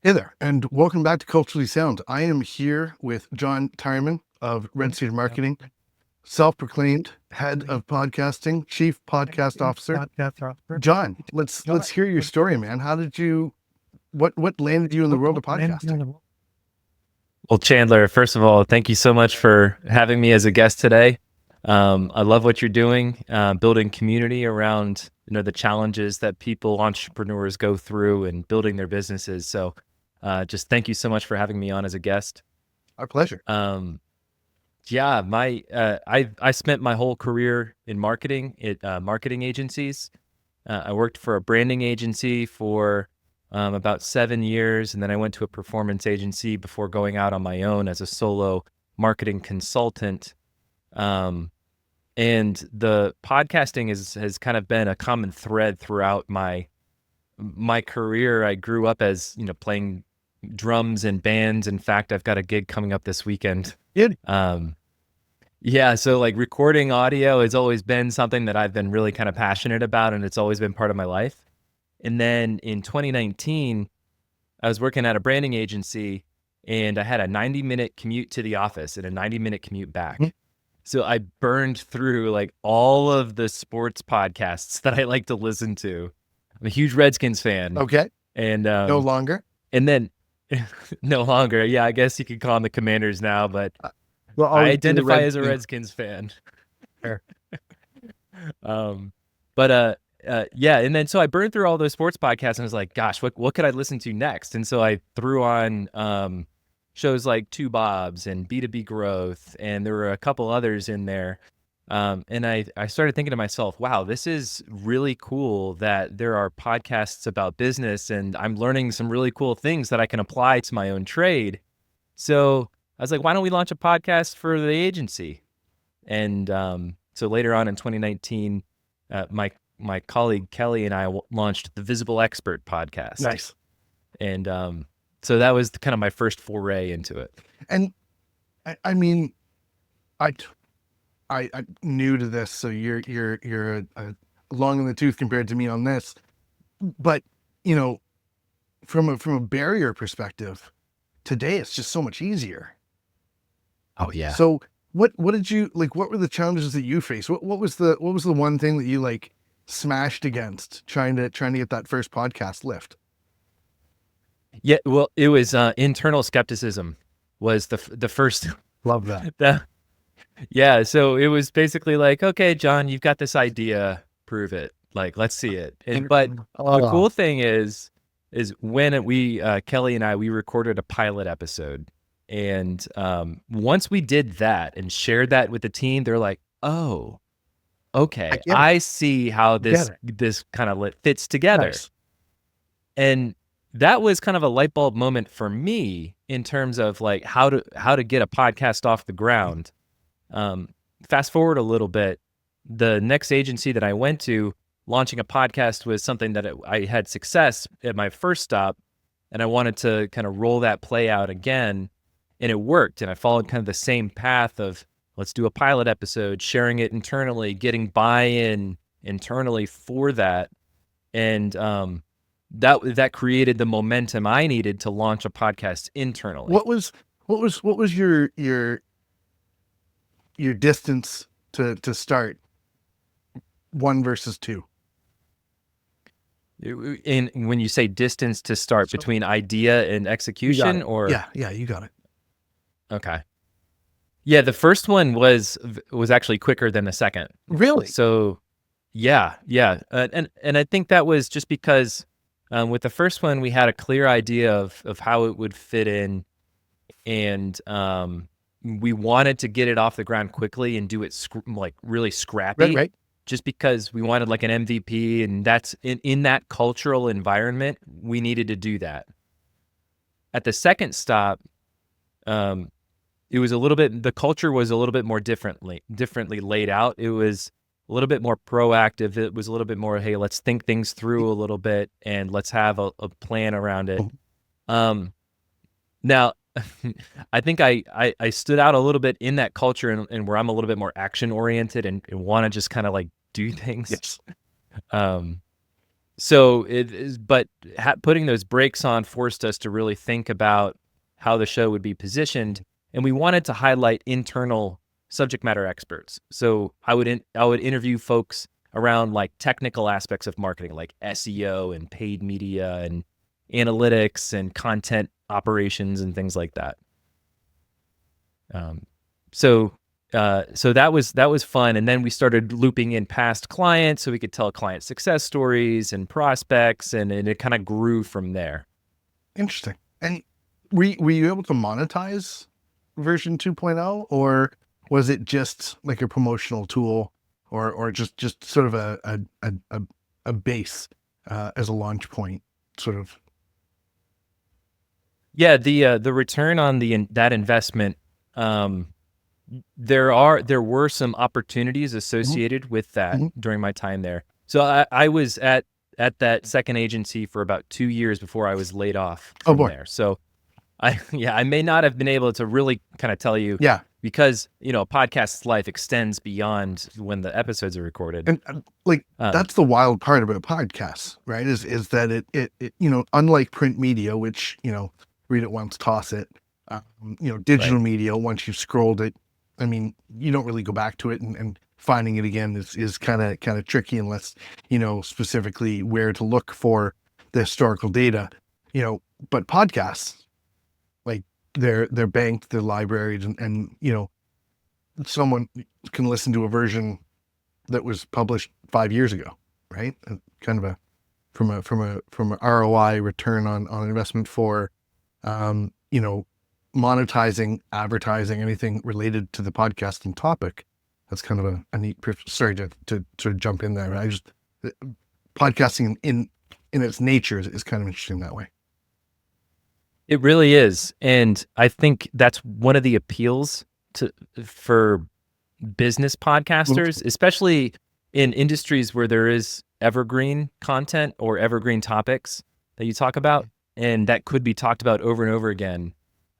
Hey there, and welcome back to Culturally Sound. I am here with John Tyreman of Red Cedar Marketing, self-proclaimed head of podcasting, chief podcast officer. John, let's hear your story, man. How did you what landed you in the world of podcasting? Well, Chandler, first of all, thank you so much for having me as a guest today. I love what you're doing, building community around the challenges that people, entrepreneurs go through and building their businesses. So just thank you so much for having me on as a guest. Our pleasure. Yeah, I spent my whole career in marketing at marketing agencies. I worked for a branding agency for about 7 years, and then I went to a performance agency before going out on my own as a solo marketing consultant. And the podcasting has kind of been a common thread throughout my career. I grew up as playing drums in bands. In fact, I've got a gig coming up this weekend. Good. Yeah, so like recording audio has always been something that I've been really kind of passionate about, and it's always been part of my life. And then in 2019, I was working at a branding agency, and I had a 90-minute commute to the office and a 90-minute commute back. So I burned through like all of the sports podcasts that I like to listen to. I'm a huge Redskins fan. Okay. And No longer. And then no longer. Yeah, I guess you could call them the Commanders now, but Well, I identify as a Redskins fan. Fair. Yeah, and then so I burned through all those sports podcasts and I was like, gosh, what could I listen to next? And so I threw on shows like Two Bobs and B2B Growth, and there were a couple others in there. And I started thinking to myself, wow, this is really cool that there are podcasts about business, and I'm learning some really cool things that I can apply to my own trade. So I was like, why don't we launch a podcast for the agency? And so later on in 2019, my colleague Kelly and I launched the Visible Expert podcast. Nice. And so that was kind of my first foray into it. And I mean, I'm new to this, so you're a long in the tooth compared to me on this. But from a barrier perspective, today it's just so much easier. Oh yeah. So what did you like? What were the challenges that you faced? What was the one thing that you like smashed against trying to get that first podcast lift? Yeah, well, it was internal skepticism was the first. Love that. Yeah, so it was basically like, okay, John, you've got this idea, prove it. Like, let's see it. But the cool thing is when we Kelly and I, we recorded a pilot episode. And once we did that and shared that with the team, they're like, oh, okay, I see how this kind of fits together. Nice. And that was kind of a light bulb moment for me in terms of like how to get a podcast off the ground. Fast forward a little bit, the next agency that I went to, launching a podcast was something that I had success at my first stop, and I wanted to kind of roll that play out again. And it worked. And I followed kind of the same path of let's do a pilot episode, sharing it internally, getting buy-in internally for that. And that created the momentum I needed to launch a podcast internally. What was your distance to start 1 versus 2? When you say distance to start, between idea and execution, or yeah, you got it. Okay. Yeah, the first one was actually quicker than the second. Really? So, yeah, and I think that was just because with the first one we had a clear idea of how it would fit in, and we wanted to get it off the ground quickly and do it like really scrappy. Right. Just because we wanted like an MVP, and that's in that cultural environment, we needed to do that. At the second stop, it was the culture was a little bit more differently laid out. It was a little bit more proactive. It was a little bit more, hey, let's think things through a little bit and let's have a plan around it. Now, I think I stood out a little bit in that culture and where I'm a little bit more action oriented and want to just kind of like do things. Yes. So it is, but putting those brakes on forced us to really think about how the show would be positioned, and we wanted to highlight internal subject matter experts. So I would interview folks around like technical aspects of marketing, like SEO and paid media and analytics and content operations and things like that. So that was fun, and then we started looping in past clients so we could tell client success stories and prospects, and it kind of grew from there. Interesting. And were you able to monetize version 2.0, or was it just like a promotional tool, or just sort of a base as a launch point, sort of? Yeah, the return on that investment, there were some opportunities associated with that during my time there. So I was at that second agency for about 2 years before I was laid off from there. So I may not have been able to really kind of tell you, because a podcast's life extends beyond when the episodes are recorded. And that's the wild part about podcasts, right? Is that it unlike print media, which read it once, toss it. Digital media, once you've scrolled it, I mean, you don't really go back to it, and finding it again is kind of tricky unless specifically where to look for the historical data. But podcasts, like they're banked, they're libraries, and someone can listen to a version that was published 5 years ago, right? Kind of from a ROI, return on investment for monetizing, advertising, anything related to the podcasting topic. That's kind of a neat. Sorry to sort of jump in there. I just podcasting in its nature is kind of interesting that way. It really is, and I think that's one of the appeals for business podcasters, especially in industries where there is evergreen content or evergreen topics that you talk about, and that could be talked about over and over again.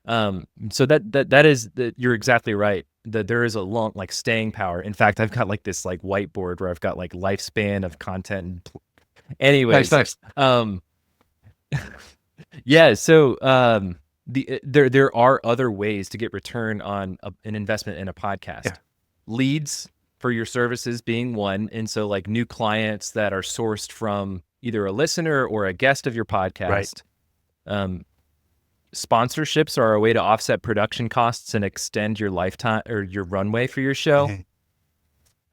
So that is you're exactly right. That there is a long staying power. In fact, I've got this whiteboard where I've got lifespan of content. Anyways, nice. Yeah. So there are other ways to get return on an investment in a podcast. Yeah. Leads for your services being one, and so new clients that are sourced from either a listener or a guest of your podcast. Right. Sponsorships are a way to offset production costs and extend your lifetime or your runway for your show.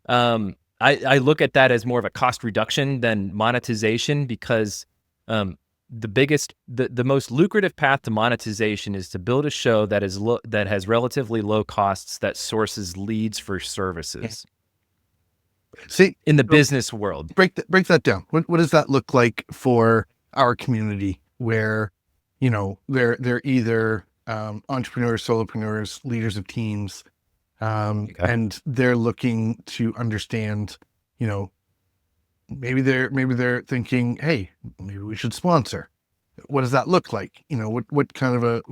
I look at that as more of a cost reduction than monetization, because the most lucrative path to monetization is to build a show that has relatively low costs, that sources leads for services. See, in the business world, break that down. What does that look like for our community, where they're either entrepreneurs, solopreneurs, leaders of teams, and they're looking to understand, maybe they're thinking, hey, maybe we should sponsor. What does that look like? What kind of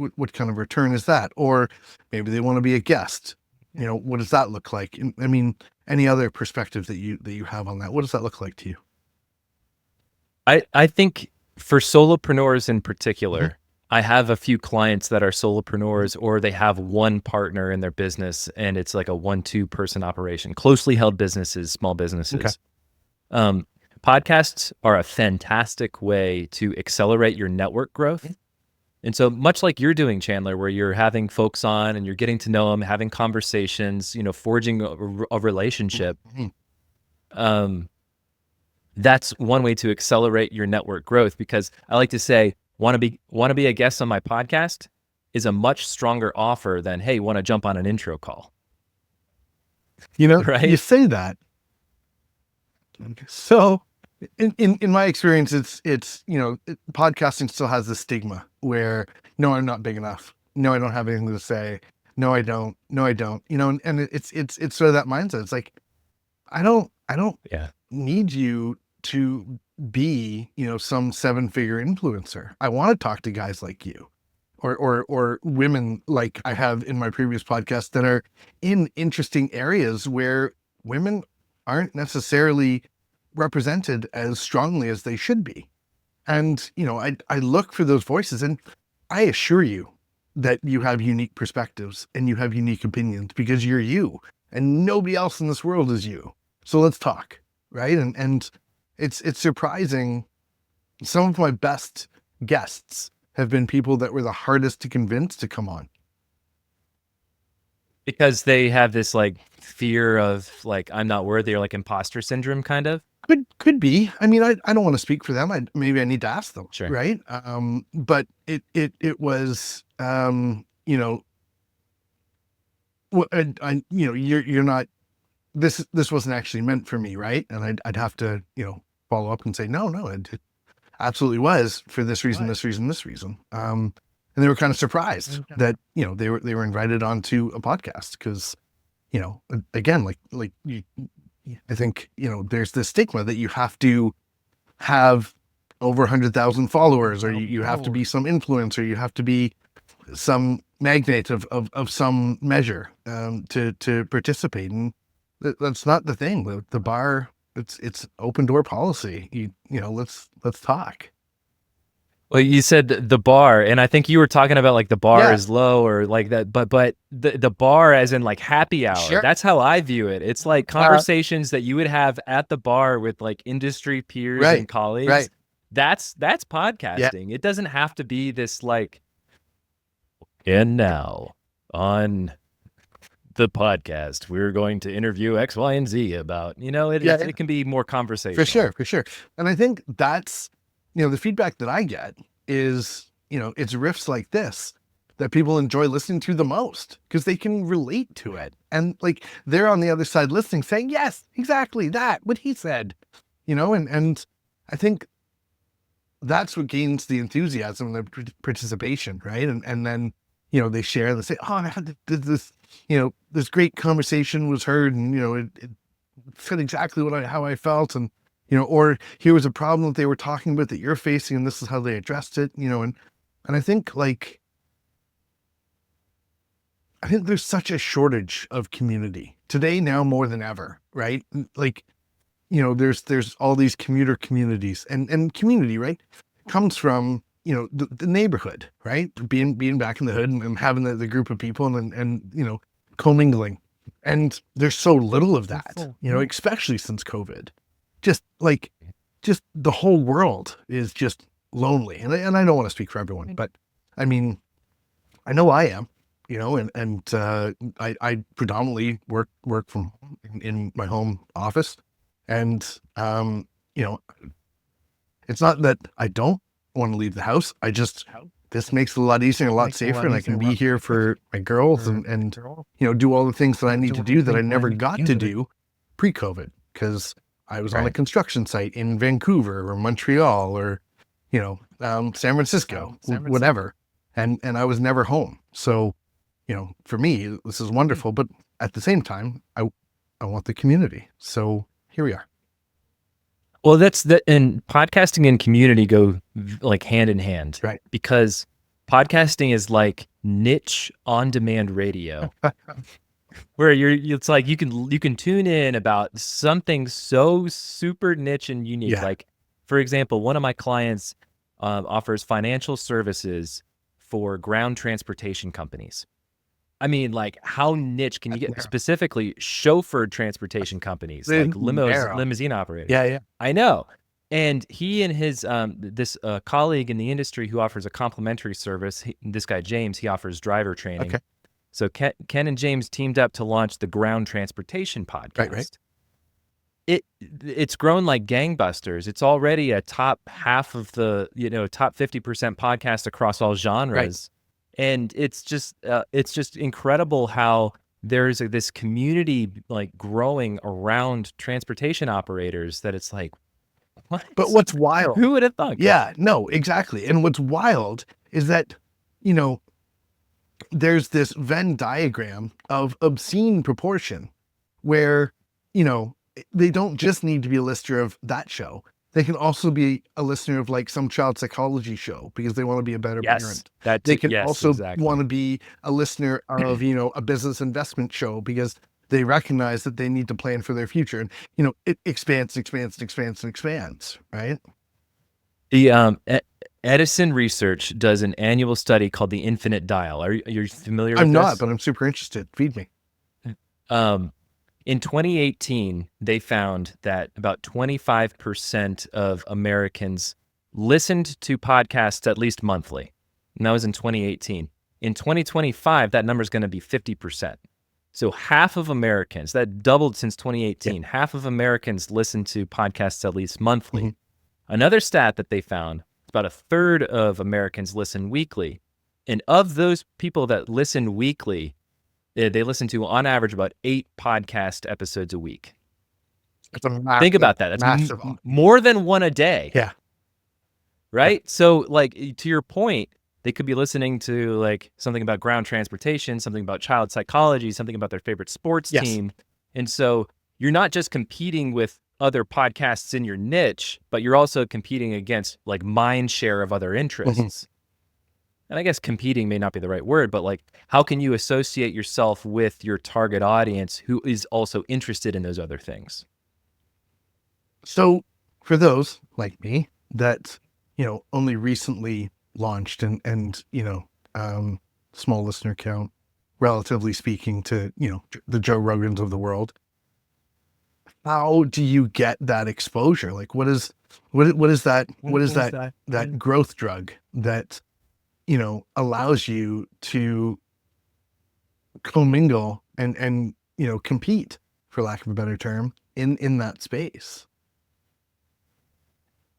return is that? Or maybe they want to be a guest. What does that look like? I mean, any other perspective that you have on that? What does that look like to you? I think for solopreneurs in particular, I have a few clients that are solopreneurs, or they have one partner in their business and it's like a 1-2 person operation, closely held businesses, small businesses. Podcasts are a fantastic way to accelerate your network growth. And so much like you're doing, Chandler, where you're having folks on and you're getting to know them, having conversations, forging a relationship. That's one way to accelerate your network growth, because I like to say, want to be a guest on my podcast is a much stronger offer than, hey, want to jump on an intro call. Right? You say that. So in my experience, it's podcasting still has the stigma where, no, I'm not big enough. No, I don't have anything to say. No, I don't. No, I don't. And it's sort of that mindset. It's like, I don't need you to be, some 7-figure influencer. I want to talk to guys like you, or women like I have in my previous podcast that are in interesting areas where women aren't necessarily represented as strongly as they should be. And, I look for those voices, and I assure you that you have unique perspectives and you have unique opinions because you're you and nobody else in this world is you. So let's talk. Right. And it's surprising. Some of my best guests have been people that were the hardest to convince to come on. Because they have this like fear of like, I'm not worthy, or like imposter syndrome kind of. Could be. I mean, I don't want to speak for them. Maybe I need to ask them. Sure. Right. But it was, you're not, this wasn't actually meant for me. Right. And I'd have to, follow up and say, no, it absolutely was for this reason, this reason, this reason. And they were kind of surprised that, they were invited onto a podcast because, again, I think, there's this stigma that you have to have over 100,000 followers, or you have to be some influencer, you have to be some magnate of some measure to participate. And that's not the thing. The bar, it's open door policy. Let's talk. Well, you said the bar, and I think you were talking about like the bar is low or like that, but the bar as in like happy hour, Sure. That's how I view it. It's like conversations that you would have at the bar with like industry peers and colleagues. Right. That's podcasting. It doesn't have to be this like, and now on the podcast, we're going to interview X, Y, and Z about, it can be more conversational. For sure. And I think that's, the feedback that I get is, it's riffs like this that people enjoy listening to the most because they can relate to it. And like, they're on the other side listening saying, yes, exactly that, what he said, and I think that's what gains the enthusiasm and the participation. Right. And then, they share and they say, oh, I had this, this great conversation was heard and, it said exactly how I felt. And, or here was a problem that they were talking about that you're facing, and this is how they addressed it, and I think there's such a shortage of community today now more than ever, right? Like, there's all these commuter communities and community, right? Comes from, the neighborhood, right? Being back in the hood and having the group of people and commingling. And there's so little of that, especially since COVID. Just the whole world is just lonely. And I don't want to speak for everyone, but I mean, I know I am, and I predominantly work from in my home office. And, it's not that I don't want to leave the house. This makes it a lot easier and a lot safer. And I can be here for my girls and do all the things that I need to do that I never got to do pre-COVID because I was on a construction site in Vancouver or Montreal or, San Francisco, whatever. And I was never home. So, for me, this is wonderful. But at the same time, I want the community. So here we are. Well, and podcasting and community go like hand in hand, right? Because podcasting is like niche on-demand radio. Where it's like you can tune in about something so super niche and unique. Yeah. Like, for example, one of my clients offers financial services for ground transportation companies. I mean, like, how niche can you get? Specifically, chauffeured transportation companies, like limousine operators. Yeah. I know. And he and his this colleague in the industry who offers a complimentary service, this guy James, he offers driver training. Okay. So Ken and James teamed up to launch the Ground Transportation Podcast. Right. It's grown like gangbusters. It's already a top half of the top 50% podcast across all genres, and it's just incredible how there's this community like growing around transportation operators that it's like, what? But what's wild? Who would have thought? Yeah, no, exactly. And what's wild is that there's this Venn diagram of obscene proportion where, they don't just need to be a listener of that show. They can also be a listener of like some child psychology show because they want to be a better parent. They can also want to be a listener of, a business investment show because they recognize that they need to plan for their future. And, it expands, right? The Edison Research does an annual study called the Infinite Dial. Are you familiar with I'm this? not, but I'm super interested. Feed me. In 2018, they found that about 25% of Americans listened to podcasts at least monthly. And that was in 2018. In 2025, that number is going to be 50%. So half of Americans, that doubled since 2018, half of Americans listen to podcasts at least monthly. Mm-hmm. Another stat that they found, about a third of Americans listen weekly. And of those people that listen weekly, they listen to, on average, about 8 podcast episodes a week. Think about that. That's massive. More than one a day. Yeah. Right? Yeah. So, to your point, they could be listening to, something about ground transportation, something about child psychology, something about their favorite sports team. And so you're not just competing with other podcasts in your niche, but you're also competing against, mind share of other interests. Mm-hmm. And I guess competing may not be the right word, but how can you associate yourself with your target audience who is also interested in those other things? So for those like me that, only recently launched and small listener count, relatively speaking to, the Joe Rogans of the world, how do you get that exposure? What is that growth drug that, allows you to commingle and compete, for lack of a better term, in that space?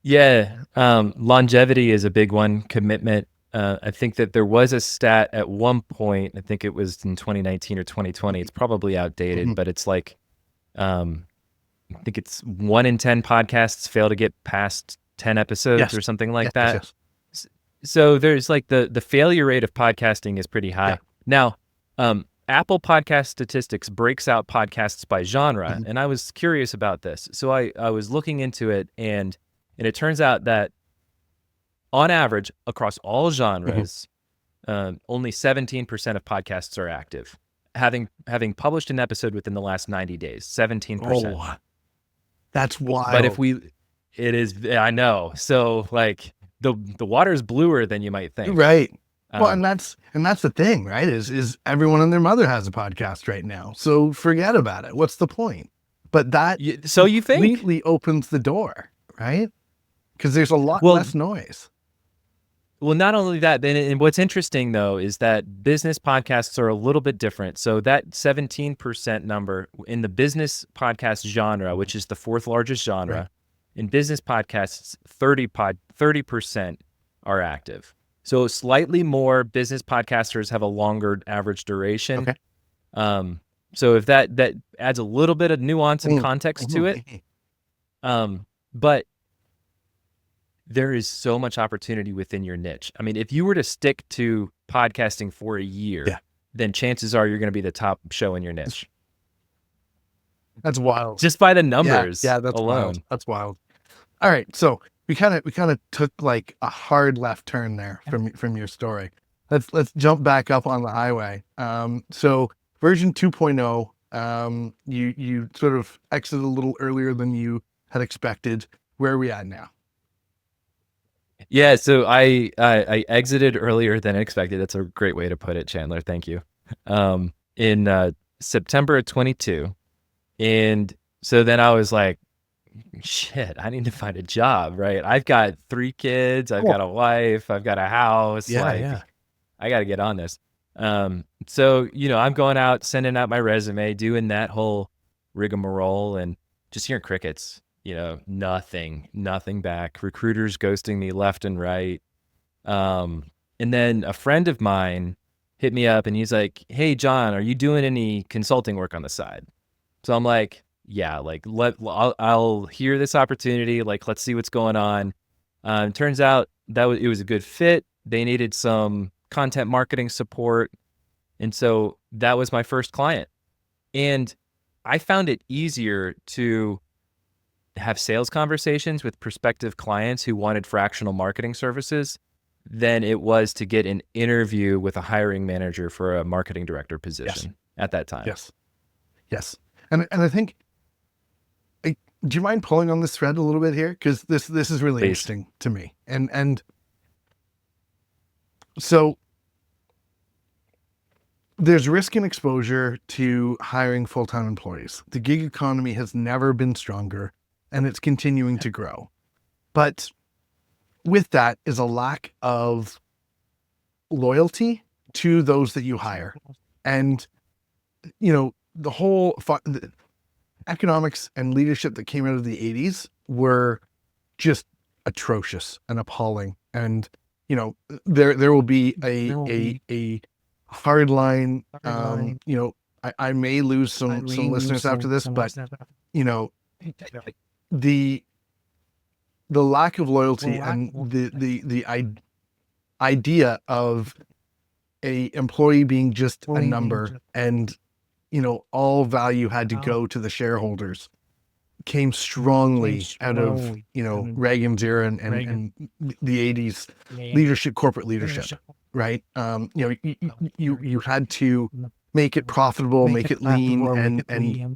Yeah. Longevity is a big one. Commitment. I think that there was a stat at one point, I think it was in 2019 or 2020. It's probably outdated, mm-hmm. but it's I think it's 1 in 10 podcasts fail to get past 10 episodes or something like that. Yes. So there's the failure rate of podcasting is pretty high. Yeah. Now, Apple Podcast Statistics breaks out podcasts by genre, mm-hmm. and I was curious about this. So I was looking into it, and it turns out that on average, across all genres, mm-hmm. Only 17% of podcasts are active, having published an episode within the last 90 days. 17%. Oh, that's wild. But it is. I know. So the water's bluer than you might think. Right. Well, and that's the thing, right? Is everyone and their mother has a podcast right now. So forget about it. What's the point? But that so you think completely opens the door, right? Because there's a lot less noise. Well, not only that, and what's interesting though is that business podcasts are a little bit different. So that 17% number in the business podcast genre, which is the 4th largest genre, right. In business podcasts, 30% are active. So slightly more business podcasters have a longer average duration. Okay. So if that adds a little bit of nuance and context to it, but there is so much opportunity within your niche. I mean, if you were to stick to podcasting for a year, then chances are you're going to be the top show in your niche. That's wild. Just by the numbers. Yeah, that's alone. Wild. That's wild. All right, so we kind of took a hard left turn there from your story. Let's jump back up on the highway. So version 2.0, you sort of exited a little earlier than you had expected. Where are we at now? Yeah, so I exited earlier than expected. That's a great way to put it, Chandler. Thank you. In September of 22. And so then I was like, shit, I need to find a job, right? I've got 3 kids. I've got a wife. I've got a house. I got to get on this. So, I'm going out, sending out my resume, doing that whole rigmarole and just hearing crickets. Nothing back. Recruiters ghosting me left and right. And then a friend of mine hit me up and he's like, "Hey, John, are you doing any consulting work on the side?" So I'm like, "Yeah, I'll hear this opportunity. Let's see what's going on." Turns out it was a good fit. They needed some content marketing support. And so that was my first client. And I found it easier to have sales conversations with prospective clients who wanted fractional marketing services than it was to get an interview with a hiring manager for a marketing director position at that time. Yes. Yes. And I think, do you mind pulling on this thread a little bit here? Because this is really Please. interesting to me. And so there's risk and exposure to hiring full-time employees. The gig economy has never been stronger, and it's continuing to grow. But with that is a lack of loyalty to those that you hire. And, the whole the economics and leadership that came out of the 80s were just atrocious and appalling. And, there will be a hard line. I may lose some listeners after this, but the lack of loyalty and the idea of a employee being just a number and all value had to go to the shareholders came strongly out of Reagan's era and the 80s leadership, corporate leadership, right? You had to make it profitable, make it lean, and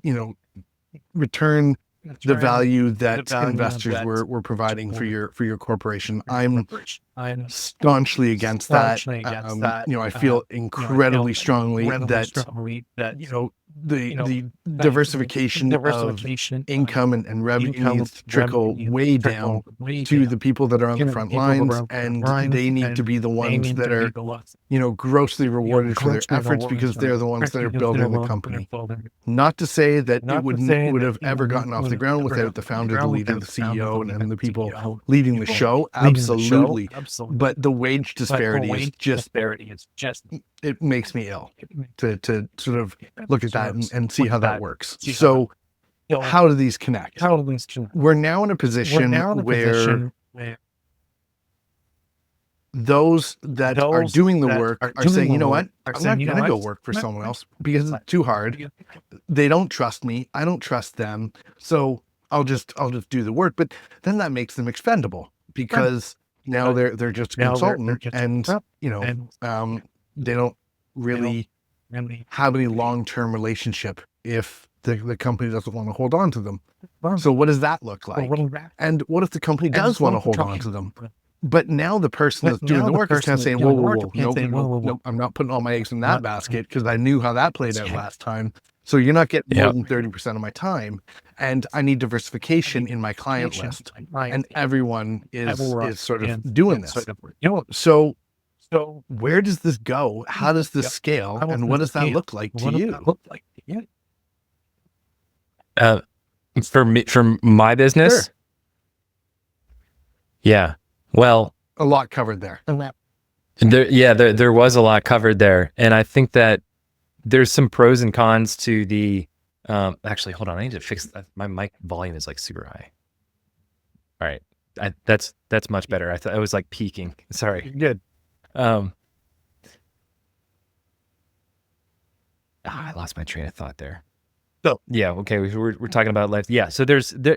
return the value that investors were providing for your corporation. I'm staunchly against that. I feel incredibly strongly that the diversification of income and revenue needs to trickle way down to the people that are on the front lines, and they need to be the ones that are grossly rewarded for their efforts because they're the ones that are building the company. Not to say that it would have ever gotten off the ground without the founder, the leader, the CEO, and the people leading the show. Absolutely. But the wage disparity is just, it makes me ill to sort of look at that and see how that works. So how do these connect? We're now in a position where those that are doing the work are saying, you know what, I'm not going to go work for someone else because it's too hard. They don't trust me. I don't trust them. So I'll just do the work. But then that makes them expendable because now they're just a consultant and, they don't really have any long-term relationship if the company doesn't want to hold on to them. So what does that look like? And what if the company does want to hold on to them? But now the person that's doing the work is kind of saying, whoa, no, I'm not putting all my eggs in that basket because I knew how that played out last time. So you're not getting more than 30% of my time. And I need diversification in my client list. And everyone is sort of doing this. So where does this go? How does this scale? And what does that look like to you? For me, from my business? Sure. Yeah. Well, a lot covered there. There was a lot covered there. And I think that there's some pros and cons to the, actually, hold on. I need to fix that. My mic volume is like super high. All right. That's much better. I thought it was like peaking. Sorry. Good. I lost my train of thought there. So yeah, okay, we're talking about life. Yeah, so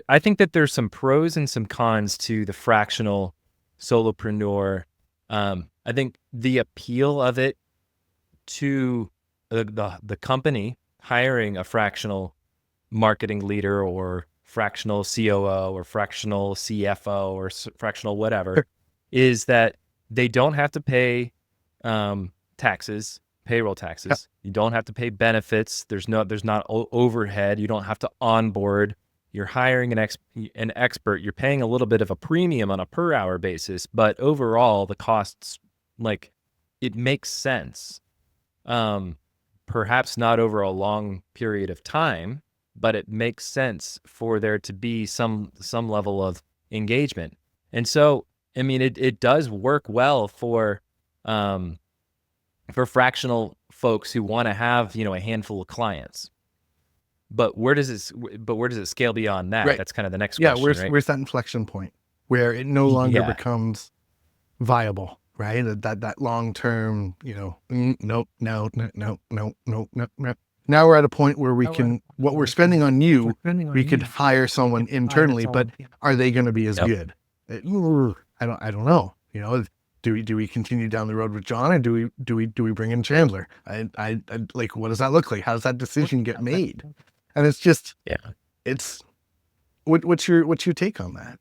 I think that there's some pros and some cons to the fractional solopreneur. I think the appeal of it to the company hiring a fractional marketing leader or fractional COO or fractional CFO or fractional whatever is that they don't have to pay taxes, payroll taxes. You don't have to pay benefits. There's not overhead. You don't have to onboard. You're hiring an expert. You're paying a little bit of a premium on a per hour basis, but overall the costs, like, it makes sense. Perhaps not over a long period of time, but it makes sense for there to be some level of engagement. And so, I mean, it does work well for fractional folks who want to have, a handful of clients. But where does it scale beyond that? Right. That's kind of the next question. Yeah, right? where's that inflection point where it no longer becomes viable, right? That long term, nope. Now we're at a point where we can, what we're spending on you, we could hire someone internally, but are they going to be as good? I don't know. Do we continue down the road with John, or do we bring in Chandler? I like, what does that look like? How does that decision get made? And it's just, it's what's your take on that?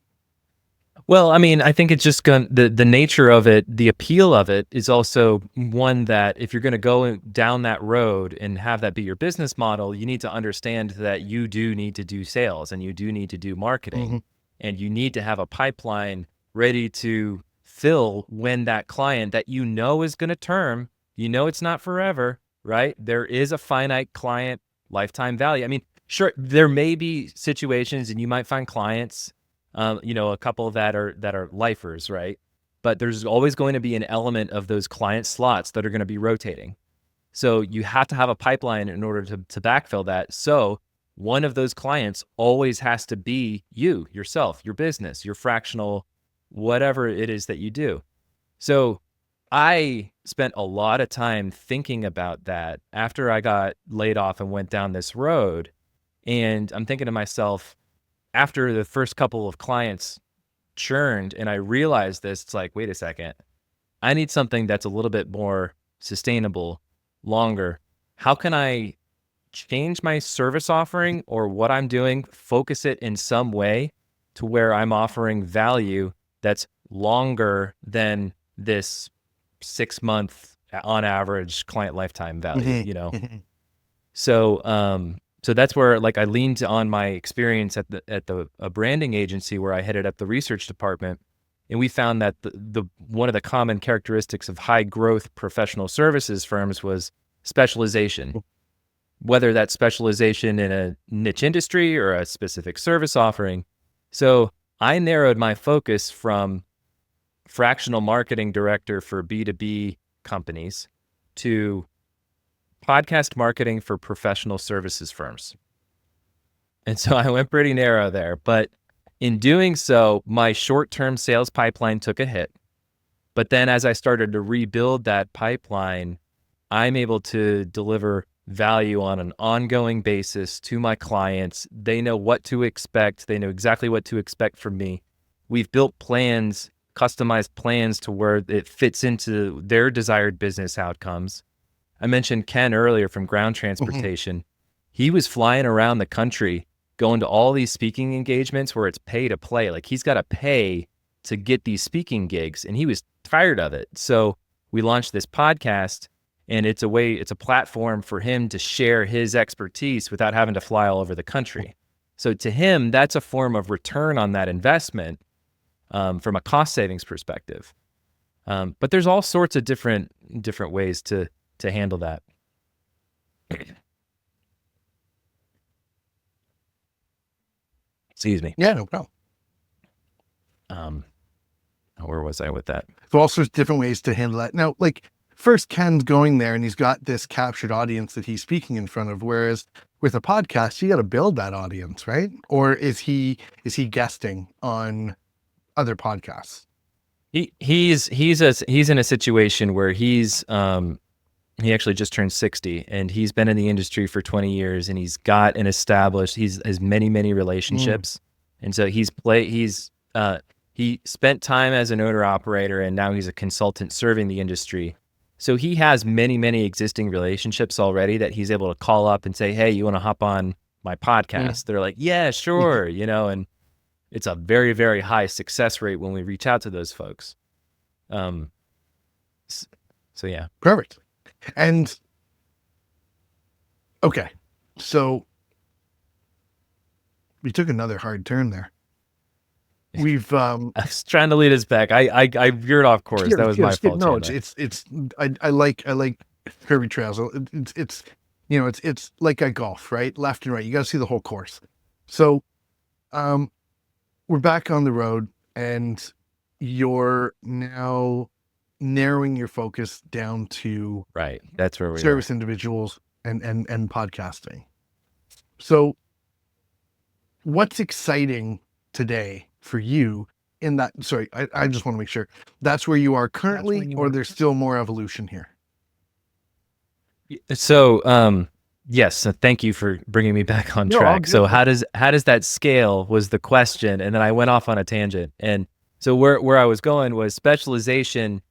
Well, I mean, I think it's just the nature of it, the appeal of it is also one that if you're going to go down that road and have that be your business model, you need to understand that you do need to do sales and you do need to do marketing, and you need to have a pipeline ready to fill when that client that you know is going to term, you know, it's not forever, right? There is a finite client lifetime value. I mean, sure, there may be situations and you might find clients, you know, a couple that are lifers, right? But there's always going to be an element of those client slots that are going to be rotating. So you have to have a pipeline in order to backfill that. So one of those clients always has to be you, yourself, your business, your fractional, whatever it is that you do. So I spent a lot of time thinking about that after I got laid off and went down this road. And I'm thinking to myself, after the first couple of clients churned and I realized this, it's like, wait a second, I need something that's a little bit more sustainable, longer. How can I change my service offering or what I'm doing, focus it in some way to where I'm offering value that's longer than this 6-month on average client lifetime value, you know? So that's where, like, I leaned on my experience at a branding agency where I headed up the research department, and we found that the one of the common characteristics of high growth professional services firms was specialization, whether that's specialization in a niche industry or a specific service offering. So I narrowed my focus from fractional marketing director for B2B companies to podcast marketing for professional services firms. And so I went pretty narrow there, but in doing so, my short-term sales pipeline took a hit. But then as I started to rebuild that pipeline, I'm able to deliver value on an ongoing basis to my clients. They know what to expect. They know exactly what to expect from me. We've built plans, customized plans to where it fits into their desired business outcomes. I mentioned Ken earlier from ground transportation. He was flying around the country, going to all these speaking engagements where it's pay to play. Like, he's got to pay to get these speaking gigs, and he was tired of it. So we launched this podcast, and it's a platform for him to share his expertise without having to fly all over the country. So to him, that's a form of return on that investment from a cost savings perspective. But there's all sorts of different ways to handle that. Excuse me. Yeah, no problem. Where was I with that? So all sorts of different ways to handle that. Now, like, first, Ken's going there and he's got this captured audience that he's speaking in front of, whereas with a podcast, you got to build that audience, right? Or is he guesting on other podcasts? He's in a situation where he actually just turned 60, and he's been in the industry for 20 years, and he's got an established, has many relationships. And so he spent time as an owner operator, and now he's a consultant serving the industry. So he has many existing relationships already that he's able to call up and say, hey, you want to hop on my podcast? They're like, yeah, sure. You know, and it's a very high success rate when we reach out to those folks. So yeah. Perfect. And okay, so we took another hard turn there. We've I was trying to lead us back. I veered off course. That was my fault. No, I like curvy trails. It's you know, it's like a golf, right? Left and right. You got to see the whole course. So, we're back on the road, and you're now narrowing your focus down to That's where we service individuals and podcasting. So, what's exciting today for you in that? Sorry, I just want to make sure that's where you are currently, or there's still more evolution here. So, yes. So thank you for bringing me back on track. So how does that scale was the question. And then I went off on a tangent. And so where I was going was specialization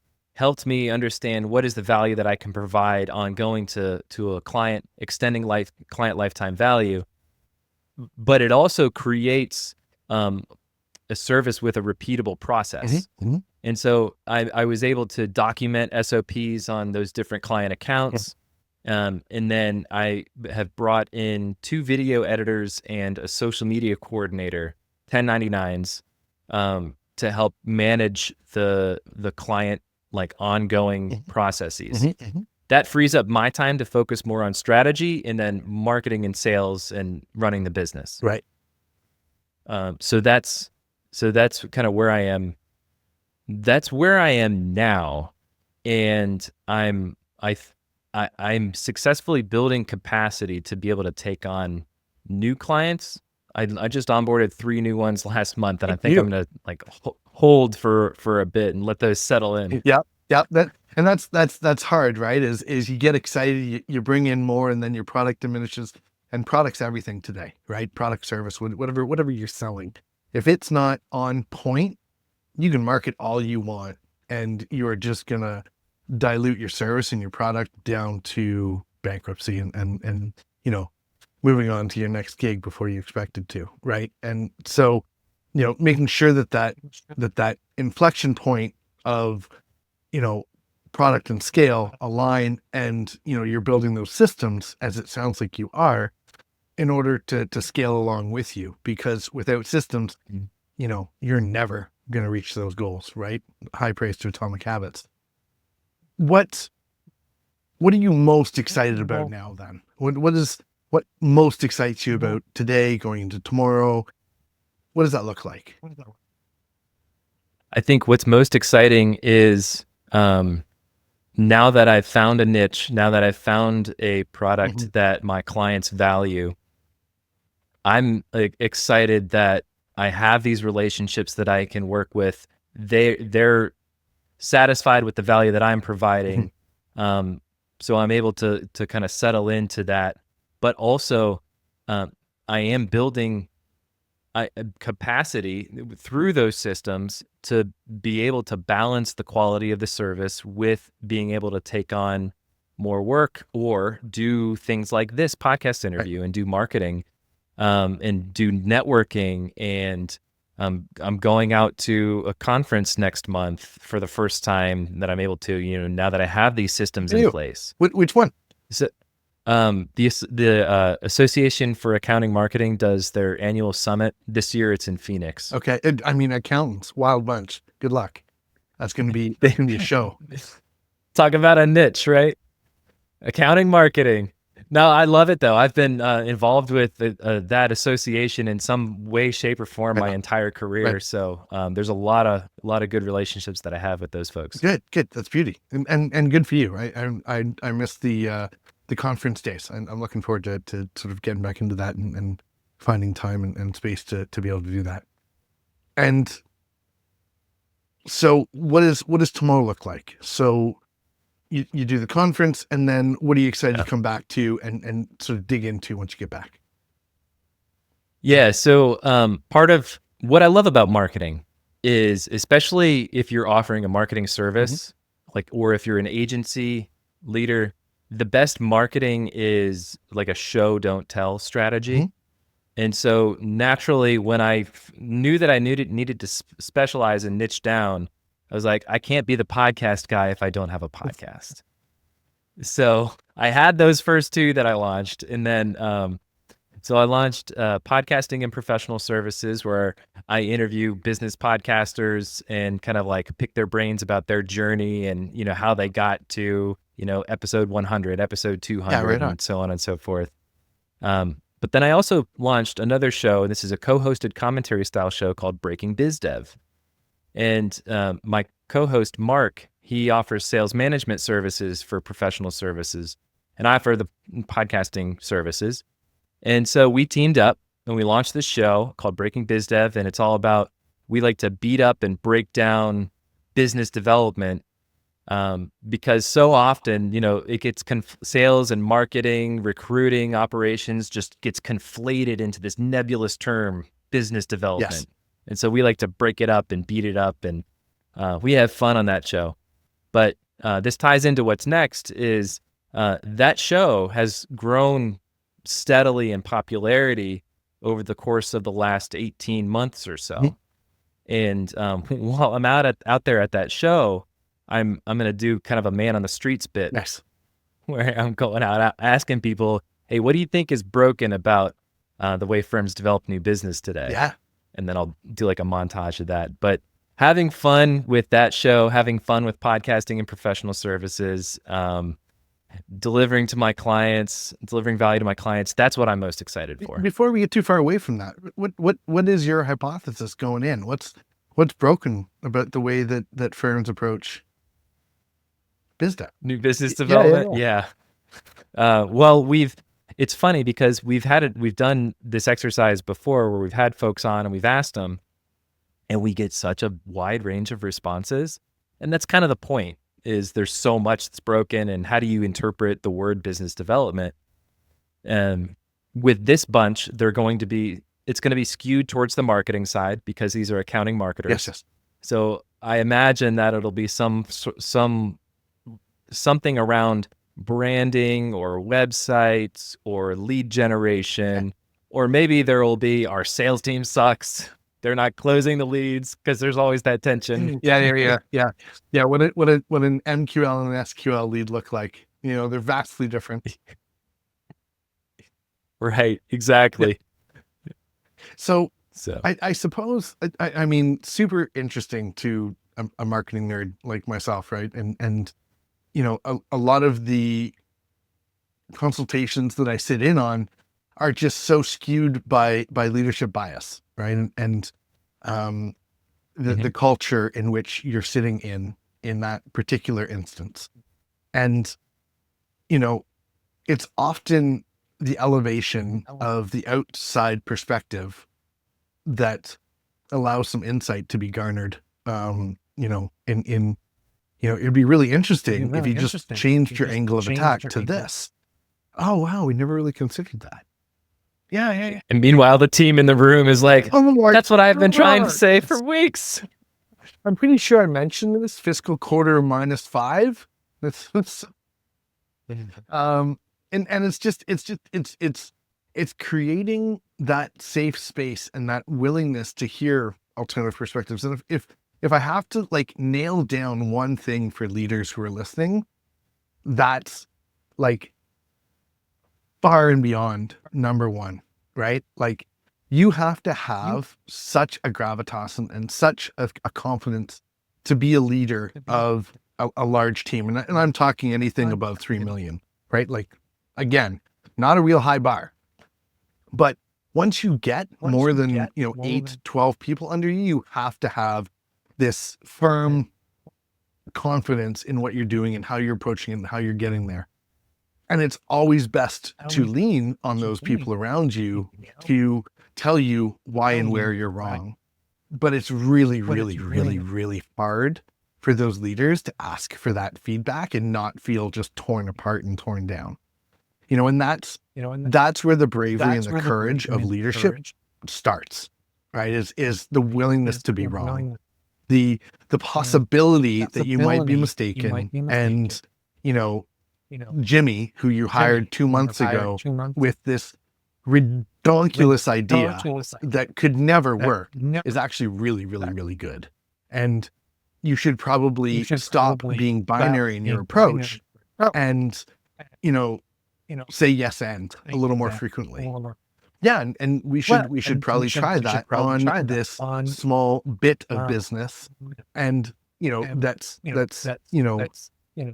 helped me understand what is the value that I can provide on going to a client, extending client lifetime value. But it also creates a service with a repeatable process. And so I was able to document SOPs on those different client accounts. And then I have brought in 2 video editors and a social media coordinator, 1099s, to help manage the client like ongoing processes. That frees up my time to focus more on strategy and then marketing and sales and running the business. Right. So that's kind of where I am. That's where I am now, and I'm successfully building capacity to be able to take on new clients. I just onboarded 3 new ones last month, and I think I'm gonna like hold for a bit and let those settle in. Yeah. That's hard, right? Is you get excited, you bring in more, and then your product diminishes. And product's everything today, right? Product, service, whatever you're selling. If it's not on point, you can market all you want, and you are just gonna dilute your service and your product down to bankruptcy and moving on to your next gig before you expected to, right? And so, making sure that inflection point of, product and scale align, and, you're building those systems, as it sounds like you are, in order to scale along with you, because without systems, you're never going to reach those goals, right? High praise to Atomic Habits. What are you most excited about now then? What most excites you about today, going into tomorrow? What does that look like? I think what's most exciting is now that I've found a niche, now that I've found a product that my clients value, I'm excited that I have these relationships that I can work with. They're satisfied with the value that I'm providing. So I'm able to kind of settle into that. But also, I am building capacity through those systems to be able to balance the quality of the service with being able to take on more work or do things like this podcast interview and do marketing and do networking. And I'm going out to a conference next month for the first time that I'm able to, now that I have these systems in place. Which one? So, the Association for Accounting Marketing does their annual summit. This year it's in Phoenix. Okay. Accountants, wild bunch. Good luck. That's going to be a show. Talk about a niche, right? Accounting marketing. No, I love it though. I've been involved with that association in some way, shape, or form my entire career. Right. So there's a lot of good relationships that I have with those folks. Good. That's beauty, and good for you, right? I missed the conference days, and I'm looking forward to sort of getting back into that and finding time and space to be able to do that. And so what does tomorrow look like? So you do the conference, and then what are you excited to come back to and sort of dig into once you get back? Yeah. So part of what I love about marketing is, especially if you're offering a marketing service, or if you're an agency leader, the best marketing is like a show, don't tell strategy. And so naturally, when I knew that I needed to specialize and niche down, I was like, I can't be the podcast guy if I don't have a podcast. So I had those first 2 that I launched. And then, so I launched podcasting and professional services, where I interview business podcasters and kind of like pick their brains about their journey and, how they got to, episode 100, episode 200, and so on and so forth. But then I also launched another show, and this is a co-hosted commentary style show called Breaking Biz Dev. And my co-host, Mark, he offers sales management services for professional services, and I offer the podcasting services. And so we teamed up and we launched this show called Breaking Biz Dev, and it's all about, we like to beat up and break down business development because so often, it gets sales and marketing, recruiting, operations just gets conflated into this nebulous term, business development. Yes. And so we like to break it up and beat it up, and we have fun on that show. But this ties into what's next is that show has grown steadily in popularity over the course of the last 18 months or so. Mhm. And while I'm out there at that show, I'm going to do kind of a man on the streets bit Nice. where I'm going out asking people, hey, what do you think is broken about the way firms develop new business today? Yeah. And then I'll do like a montage of that. But having fun with that show, having fun with podcasting and professional services, delivering to my clients, delivering value to my clients, that's what I'm most excited for. Before we get too far away from that, what is your hypothesis going in? What's broken about the way that firms approach business? New business development? Yeah. Well, it's funny because we've done this exercise before where we've had folks on and we've asked them, and we get such a wide range of responses. And that's kind of the point, is there's so much that's broken, and how do you interpret the word business development? With this bunch, it's going to be skewed towards the marketing side because these are accounting marketers. Yes. So I imagine that it'll be something around branding or websites or lead generation, or maybe there will be our sales team sucks. They're not closing the leads, because there's always that tension. Yeah. What an MQL and an SQL lead look like. They're vastly different. Right. Exactly. So I suppose, I mean, super interesting to a marketing nerd like myself, right? And a lot of the consultations that I sit in on are just so skewed by leadership bias, right? And the culture in which you're sitting in that particular instance. And, it's often the elevation of the outside perspective that allows some insight to be garnered. It'd be really interesting if you just changed your angle of attack to this. Oh, wow, we never really considered that. Yeah. And meanwhile, the team in the room is like, Oh, that's what I've been trying to say for weeks. I'm pretty sure I mentioned this fiscal quarter -5. And it's creating that safe space and that willingness to hear alternative perspectives. And if I have to like nail down one thing for leaders who are listening, that's like far and beyond number one, right? Like, you have to have such a gravitas and such a confidence to be a leader of a large team. And I'm talking anything above 3 million, right? Like, again, not a real high bar. But once you get more than 8, 12 people under you, you have to have this firm confidence in what you're doing and how you're approaching it and how you're getting there. And it's always best to lean on those people around you to tell you why and where you're wrong. But it's really, really, really, really hard for those leaders to ask for that feedback and not feel just torn apart and torn down. And that's where the bravery and the courage of leadership starts, right? Is the willingness to be wrong. The possibility that you might be mistaken, and Jimmy, who you hired 2 months ago with this ridiculous idea that could never work, is actually really, really, really good. And you should probably stop being binary in your approach and, say yes and a little more frequently. Yeah, and we should probably try that on this small bit of business, and that's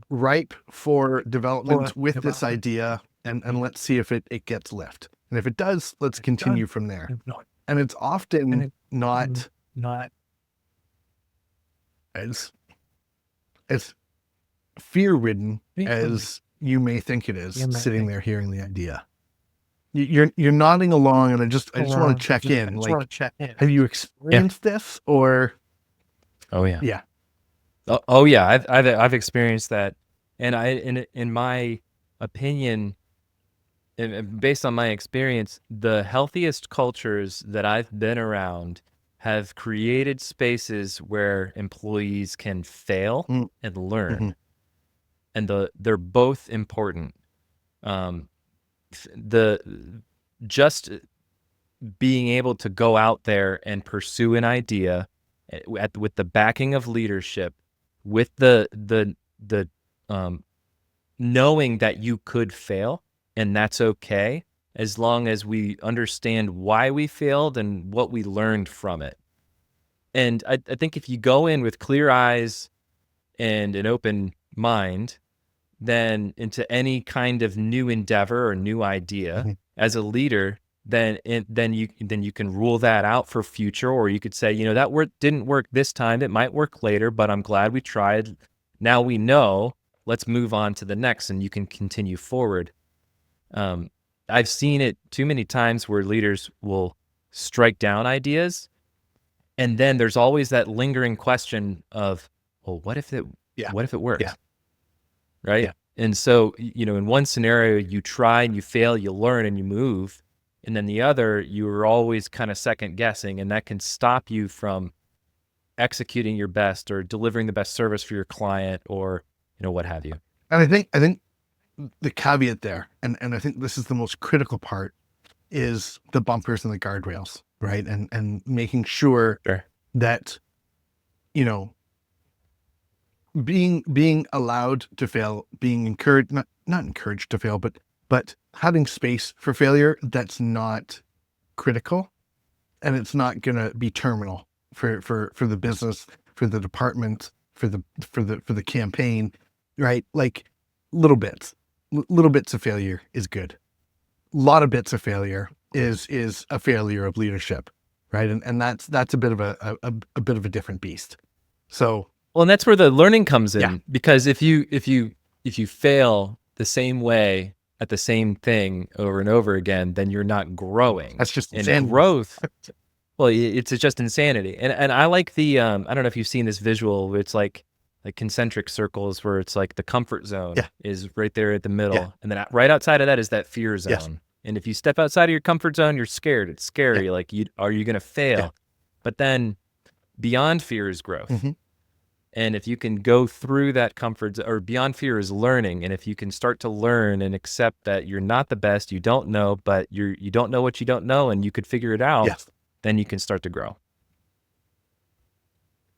ripe for development with this idea, and let's see if it gets lift. And if it does, let's continue from there. And it's often not as fear-ridden as you may think it is, sitting there hearing the idea. You're nodding along, and I just want to check in. Like, have you experienced this, or? Oh yeah. Yeah. Oh yeah. I've experienced that, and in my opinion, and based on my experience, the healthiest cultures that I've been around have created spaces where employees can fail Mm. and learn. Mhm. And they're both important. Um, just being able to go out there and pursue an idea with the backing of leadership, with the knowing that you could fail and that's okay, as long as we understand why we failed and what we learned from it. And I think if you go in with clear eyes and an open mind, then into any kind of new endeavor or new idea Mhm. as a leader, then you can rule that out for future, or you could say, that didn't work this time. It might work later, but I'm glad we tried. Now we know. Let's move on to the next, and you can continue forward. I've seen it too many times where leaders will strike down ideas, and then there's always that lingering question of, well, what if it Yeah. works? Yeah. Right. Yeah. And so, in one scenario, you try and you fail, you learn and you move. And then the other, you're always kind of second guessing, and that can stop you from executing your best or delivering the best service for your client, or, what have you. And I think the caveat there, and I think this is the most critical part, is the bumpers and the guardrails, right? And making sure Sure. that, being allowed to fail, being encouraged, not encouraged to fail, but having space for failure that's not critical, and it's not going to be terminal for the business, for the department, for the campaign, right? Like little bits of failure is good. A lot of bits of failure is a failure of leadership, right? And that's a bit of a bit of a different beast. So, Well, and that's where the learning comes in, Yeah. because if you fail the same way at the same thing over and over again, then you're not growing. that's just And insanity. growth, well, it's just insanity. And I like the I don't know if you've seen this visual, where it's like concentric circles, where it's like the comfort zone Yeah. is right there at the middle, Yeah. and then right outside of that is that fear zone. Yes. And if you step outside of your comfort zone, you're scared. It's scary. Like, are you going to fail? Yeah. But then beyond fear is growth. Mhm. And if you can go through that comfort, or beyond fear is learning. And if you can start to learn and accept that you're not the best, you don't know, but you don't know what you don't know, and you could figure it out, Yes. then you can start to grow.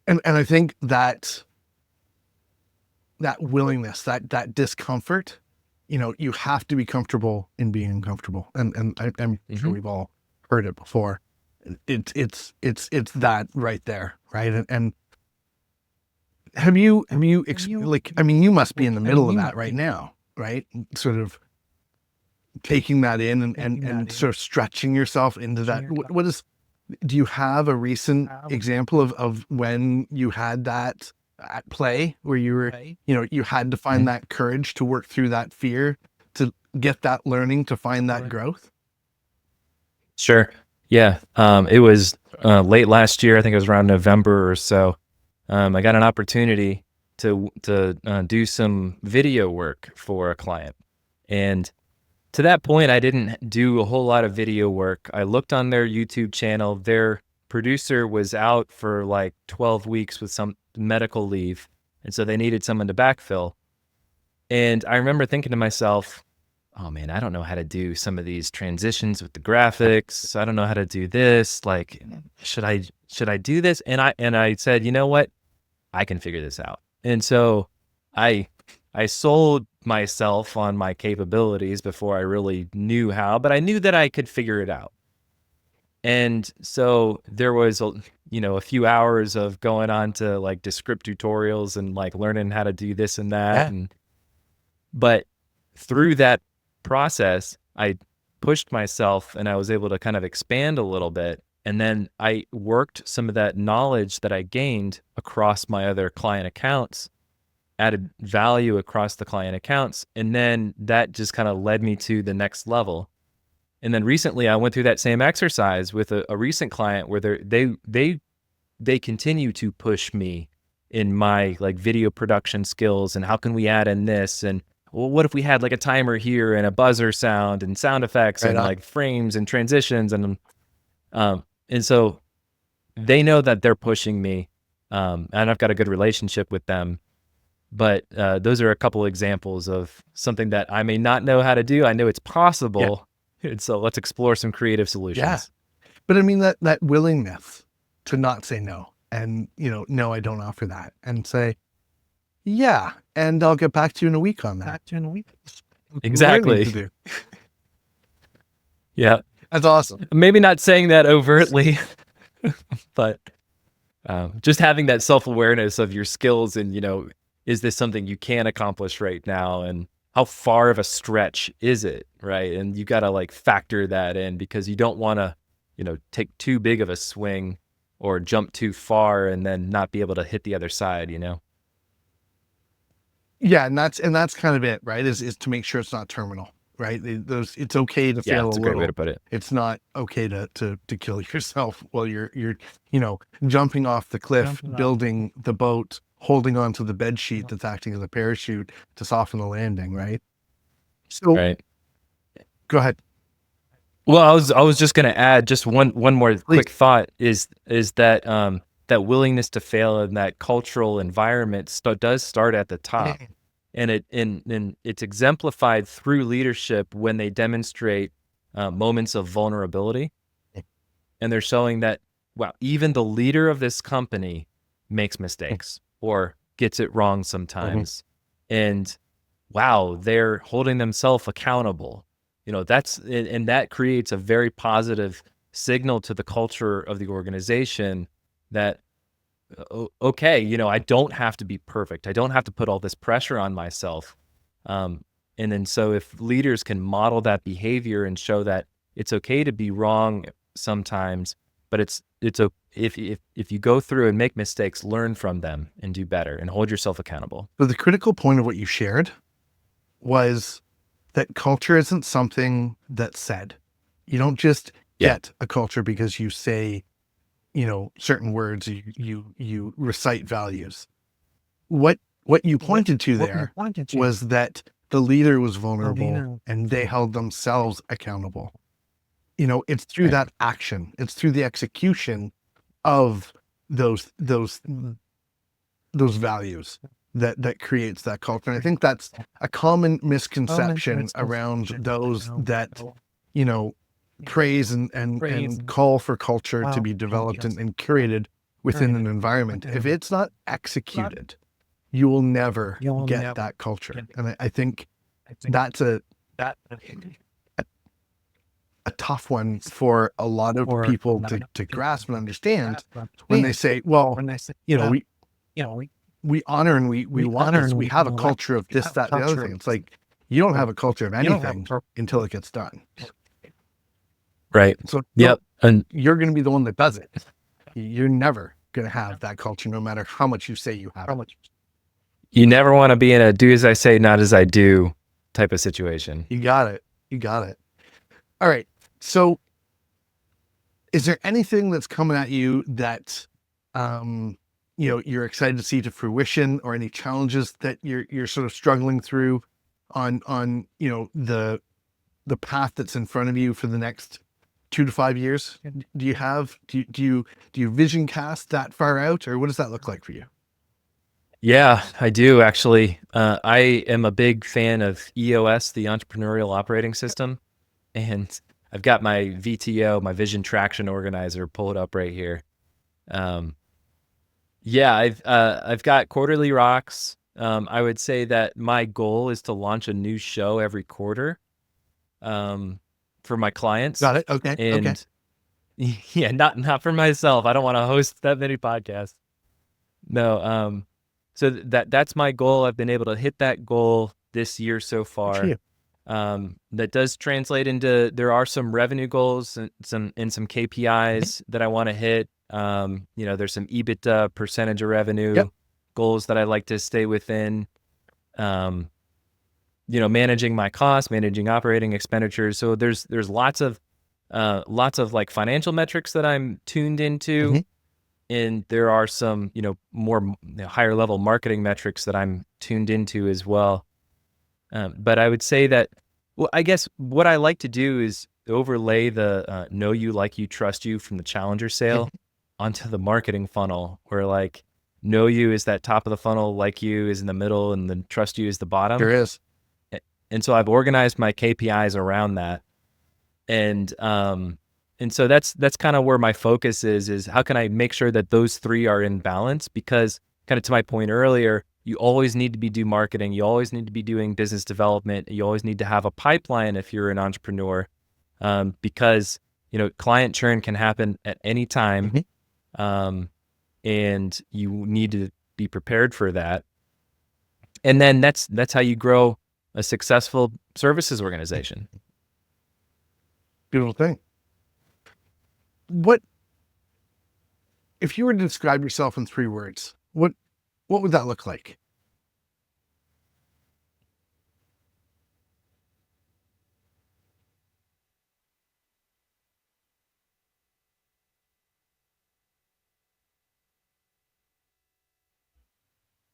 And I think that willingness, that discomfort, you have to be comfortable in being uncomfortable. And I'm sure we've all heard it before. It's that right there, right? And have you you must be in the middle of that right now, right? Sort of taking that in and sort of stretching yourself into that. Do you have a recent example of when you had that at play, where you were, you had to find that courage to work through that fear, to get that learning, to find that growth? Sure. Yeah. It was late last year. I think it was around November or so. I got an opportunity to do some video work for a client. And to that point, I didn't do a whole lot of video work. I looked on their YouTube channel. Their producer was out for like 12 weeks with some medical leave. And so they needed someone to backfill. And I remember thinking to myself, oh man, I don't know how to do some of these transitions with the graphics. I don't know how to do this. Like, should I do this? And I said, you know what? I can figure this out. And so I sold myself on my capabilities before I really knew how, but I knew that I could figure it out. And so there was a few hours of going on to like Descript tutorials and like learning how to do this and that. Yeah. But through that process, I pushed myself and I was able to kind of expand a little bit. And then I worked some of that knowledge that I gained across my other client accounts, added value across the client accounts. And then that just kind of led me to the next level. And then recently I went through that same exercise with a recent client where they continue to push me in my like video production skills, and how can we add in this, and well, what if we had like a timer here and a buzzer sound and sound effects and like frames and transitions, and so they know that they're pushing me, and I've got a good relationship with them. But those are a couple examples of something that I may not know how to do. I know it's possible. And so let's explore some creative solutions. Yeah. But I mean, that willingness to not say no and, no, I don't offer that, and say, yeah, and I'll get back to you in a week on that. Exactly. Learning to do. Yeah. That's awesome. Maybe not saying that overtly, but just having that self-awareness of your skills and, is this something you can accomplish right now? And how far of a stretch is it, right? And you got to like factor that in, because you don't want to, take too big of a swing or jump too far and then not be able to hit the other side, Yeah, and that's kind of it, right? Is to make sure it's not terminal, right? It's okay to fail it's a a great little. way to put it. It's not okay to kill yourself while you're jumping off the cliff, building the boat, holding onto the bed sheet that's acting as a parachute to soften the landing, right? So, Right. Go ahead. Well, I was just going to add just one more quick thought is that that willingness to fail and that cultural environment does start at the top, and it's exemplified through leadership when they demonstrate moments of vulnerability, and they're showing that, wow, even the leader of this company makes mistakes or gets it wrong sometimes, and wow, they're holding themselves accountable. And that creates a very positive signal to the culture of the organization that, okay, I don't have to be perfect. I don't have to put all this pressure on myself. And then so if leaders can model that behavior and show that it's okay to be wrong sometimes, but if you go through and make mistakes, learn from them and do better and hold yourself accountable. So the critical point of what you shared was that culture isn't something that's said. You don't just get a culture because you say, certain words, you recite values. What you pointed to there was that the leader was vulnerable and they held themselves accountable. It's through that action. It's through the execution of those values that creates that culture. And I think that's a common misconception around those that, praise and call for culture to be developed and curated within an environment. If it's not executed, you will never get that culture. And I think that's a tough one for a lot of people to grasp and understand when they say, well, we honor and we want this. We have a culture of this, that, the other thing. It's like, you don't have a culture of anything until it gets done. Right. So and you're going to be the one that does it. You're never going to have that culture, no matter how much you say you have it. You never want to be in a do as I say, not as I do type of situation. You got it. All right. So is there anything that's coming at you that, you're excited to see to fruition, or any challenges that you're sort of struggling through on the path that's in front of you for the next 2 to 5 years? Do you vision cast that far out, or what does that look like for you? Yeah, I do actually. I am a big fan of EOS, the Entrepreneurial Operating System, and I've got my VTO, my Vision Traction Organizer, pulled up right here. I've got quarterly rocks. I would say that my goal is to launch a new show every quarter, for my clients. Got it. Okay. And yeah, not for myself. I don't want to host that many podcasts. No. So that's my goal. I've been able to hit that goal this year so far. That does translate into, there are some revenue goals and some KPIs that I want to hit. There's some EBITDA percentage of revenue goals that I like to stay within. Managing my costs, managing operating expenditures. So there's lots of like financial metrics that I'm tuned into. And there are some, more higher level marketing metrics that I'm tuned into as well. But I would say that, well, I guess what I like to do is overlay the know you, like you, trust you from the Challenger sale onto the marketing funnel, where like know you is that top of the funnel, like you is in the middle, and then trust you is the bottom. There is. And so I've organized my KPIs around that. And so that's kind of where my focus is how can I make sure that those three are in balance? Because kind of to my point earlier, you always need to be doing marketing. You always need to be doing business development. You always need to have a pipeline if you're an entrepreneur, because, client churn can happen at any time. And you need to be prepared for that. And then that's how you grow a successful services organization. Beautiful thing. What if you were to describe yourself in 3 words? What would that look like?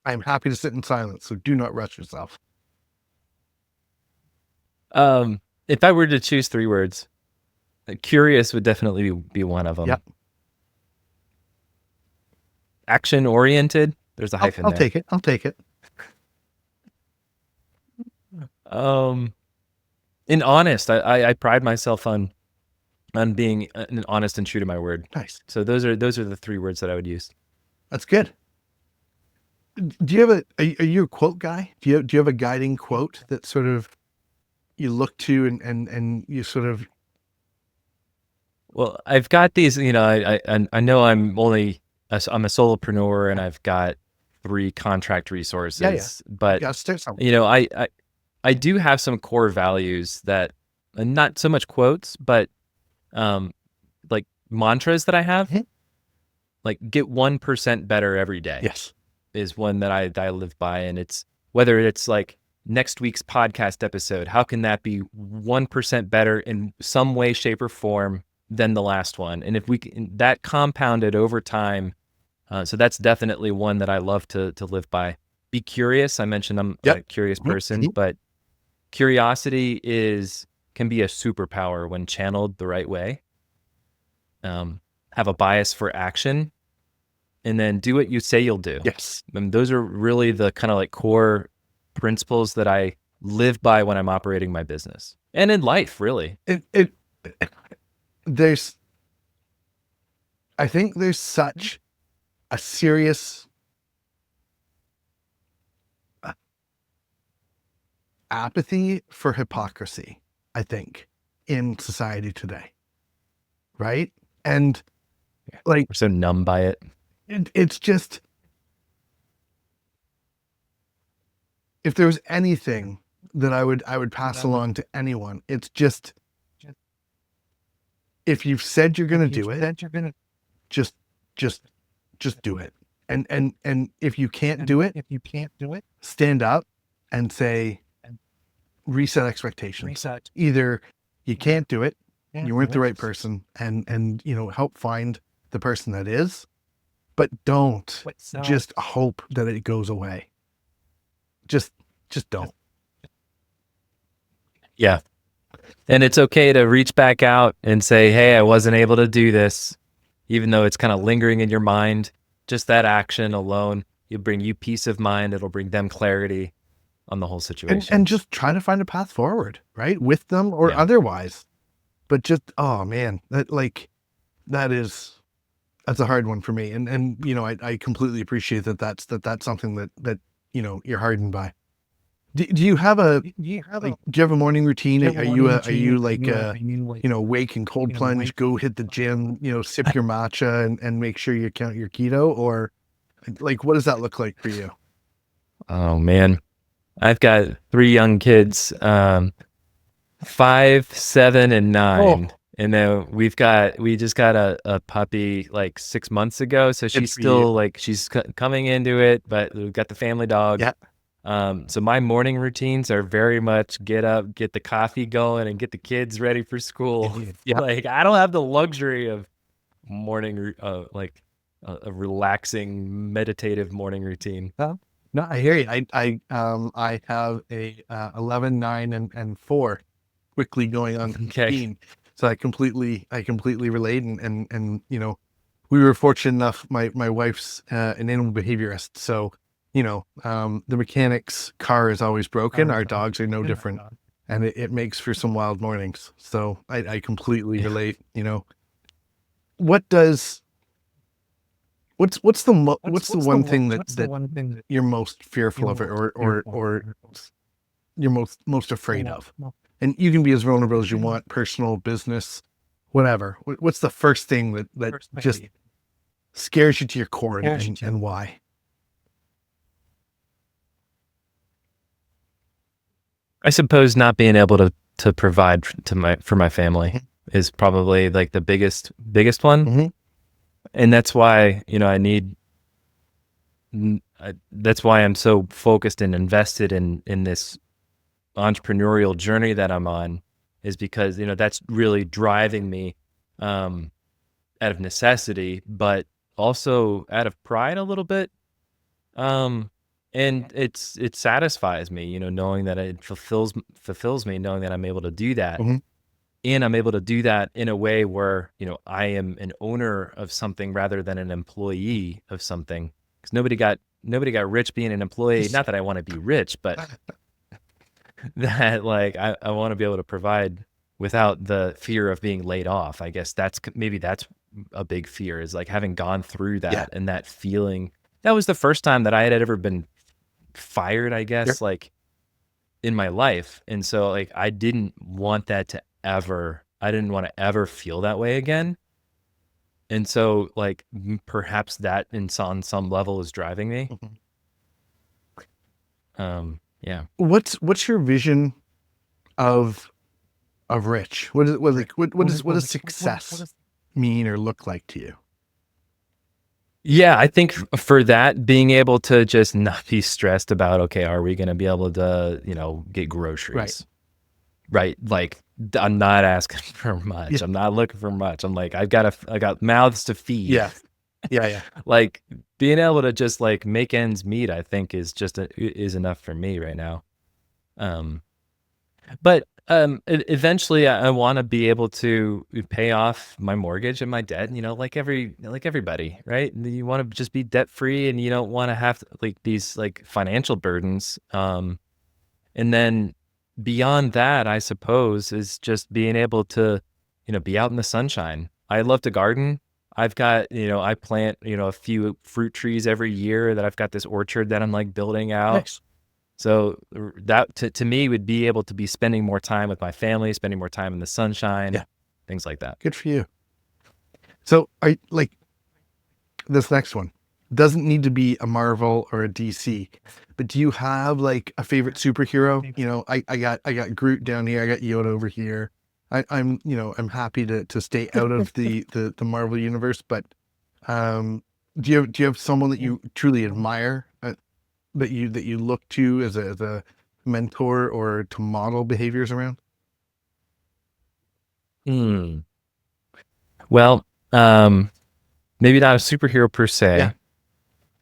I am happy to sit in silence, so do not rush yourself. If I were to choose 3 words, curious would definitely be one of them. Yep. Action oriented. There's a hyphen I'll there. take it. I'll take it. And honest. I pride myself on being honest and true to my word. Nice. So those are the 3 words that I would use. That's good. Do you have are you a quote guy? Do you have a guiding quote that sort of you look to and you sort of? Well, I've got these, I know I'm a solopreneur and I've got 3 contract resources, but Yeah, start somewhere. I do have some core values that, not so much quotes, but like mantras that I have, like get 1% better every day. Yes. Is one that I live by. And it's whether it's like next week's podcast episode, how can that be 1% better in some way, shape, or form than the last one? And if we can, that compounded over time. So that's definitely one that I love to live by. Be curious. I mentioned I'm a curious person, but curiosity can be a superpower when channeled the right way. Have a bias for action, and then do what you say you'll do. Yes. And those are really the kind of like core principles that I live by when I'm operating my business and in life, really. I think there's such a serious apathy for hypocrisy, I think, in society today. Right? And like, we're so numb by it. It's just, if there was anything that I would pass along to anyone, it's just, if you've said you're going to do it, just do it. And if you can't do it, stand up and say, reset expectations. Either you can't do it, you weren't the right person, and help find the person that is. But don't just hope that it goes away. Just don't. Yeah. And it's okay to reach back out and say, hey, I wasn't able to do this, even though it's kind of lingering in your mind. Just that action alone, it'll bring you peace of mind. It'll bring them clarity on the whole situation. And just try to find a path forward, right? With them or otherwise. But just, oh man, that's a hard one for me. And I completely appreciate that's something that you're hardened by. Do you have a morning routine? Are you wake and cold plunge, go hit the gym, sip your matcha and make sure you count your keto, or like, what does that look like for you? Oh man, I've got 3 young kids, 5, 7, and 9. Oh. And then we just got a puppy like 6 months ago. So she's still like, she's coming into it, but we've got the family dog. Yeah. So my morning routines are very much get up, get the coffee going, and get the kids ready for school. Yeah. Like, I don't have the luxury of morning, like a relaxing, meditative morning routine. No, I hear you. I have a 11, 9, and 4 quickly going on 15. So I completely relate, and we were fortunate enough, my wife's an animal behaviorist. So, the mechanic's car is always broken. Our dogs are no different. And it makes for some wild mornings. So I completely relate, What does, what's the one thing that you're most fearful of, or you're most afraid of? And you can be as vulnerable as you want, personal, business, whatever. What's the first thing that just scares you to your core, and why? I suppose not being able to provide for my family is probably like the biggest one. Mm-hmm. And that's why, that's why I'm so focused and invested in this entrepreneurial journey that I'm on, is because, that's really driving me, out of necessity, but also out of pride a little bit. And it satisfies me, knowing that it fulfills me, knowing that I'm able to do that. Mm-hmm. And I'm able to do that in a way where, I am an owner of something rather than an employee of something. Because nobody got rich being an employee. Not that I want to be rich, but that like I want to be able to provide without the fear of being laid off. I guess that's a big fear, is like having gone through that and that feeling. That was the first time that I had ever been fired, I guess, like in my life. And so like I didn't want to ever feel that way again. And so like perhaps that on some level is driving me. Yeah. What's your vision of rich? What does success mean or look like to you? Yeah, I think for that, being able to just not be stressed about, okay, are we going to be able to, get groceries? Right. Like I'm not asking for much. Yeah. I'm not looking for much. I'm like, I got mouths to feed. Yeah. Yeah. Like being able to just like make ends meet, I think is enough for me right now. But eventually I want to be able to pay off my mortgage and my debt, like everybody, right? You want to just be debt free, and you don't want to have like these like financial burdens. And then beyond that, I suppose, is just being able to, be out in the sunshine. I love to garden. I've got, I plant, a few fruit trees every year, that I've got this orchard that I'm like building out. Nice. So that to me would be able to be spending more time with my family, spending more time in the sunshine, things like that. Good for you. So I like this next one. Doesn't need to be a Marvel or a DC, but do you have like a favorite superhero? I got Groot down here. I got Yoda over here. I'm happy to stay out of the Marvel universe, but do you have someone that you truly admire, that you look to as a mentor or to model behaviors around? Well, maybe not a superhero per se,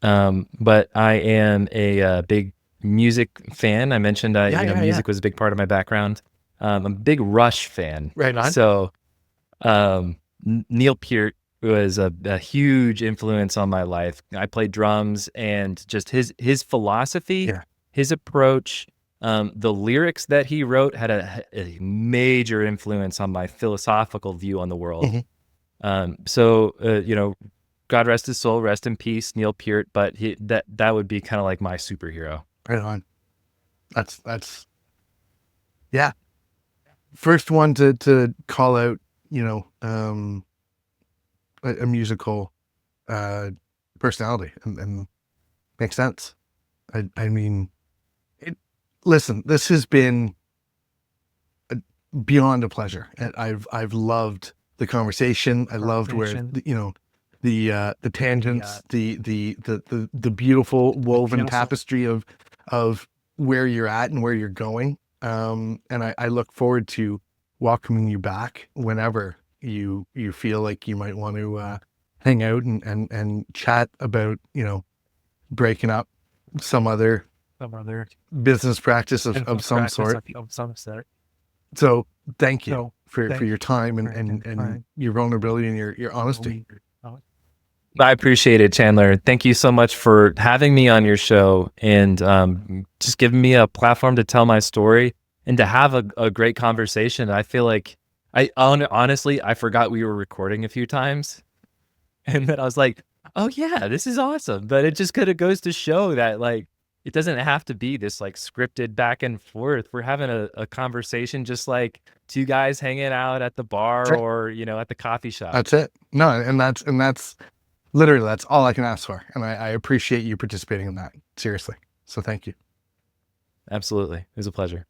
but I am a big music fan. I mentioned music was a big part of my background. I'm a big Rush fan. Right on. So Neil Peart was a huge influence on my life. I played drums, and just his philosophy, his approach, the lyrics that he wrote had a major influence on my philosophical view on the world. So God rest his soul, rest in peace, Neil Peart. But that would be kind of like my superhero. Right on. That's first one to call out, a musical personality, and makes sense. I mean, listen, this has been beyond a pleasure. I've loved the conversation. I loved where the tangents, the beautiful woven tapestry of where you're at and where you're going. And I look forward to welcoming you back whenever you feel like you might want to hang out and chat about, breaking up some other business practice of some sort. So thank you for your time and your vulnerability and your honesty. I appreciate it, Chandler. Thank you so much for having me on your show and just giving me a platform to tell my story and to have a great conversation. I feel like honestly, I forgot we were recording a few times. And then I was like, oh yeah, this is awesome. But it just kind of goes to show that like, it doesn't have to be this like scripted back and forth. We're having a conversation just like two guys hanging out at the bar or, at the coffee shop. That's it. No, and that's literally, that's all I can ask for. And I appreciate you participating in that. Seriously. So thank you. Absolutely. It was a pleasure.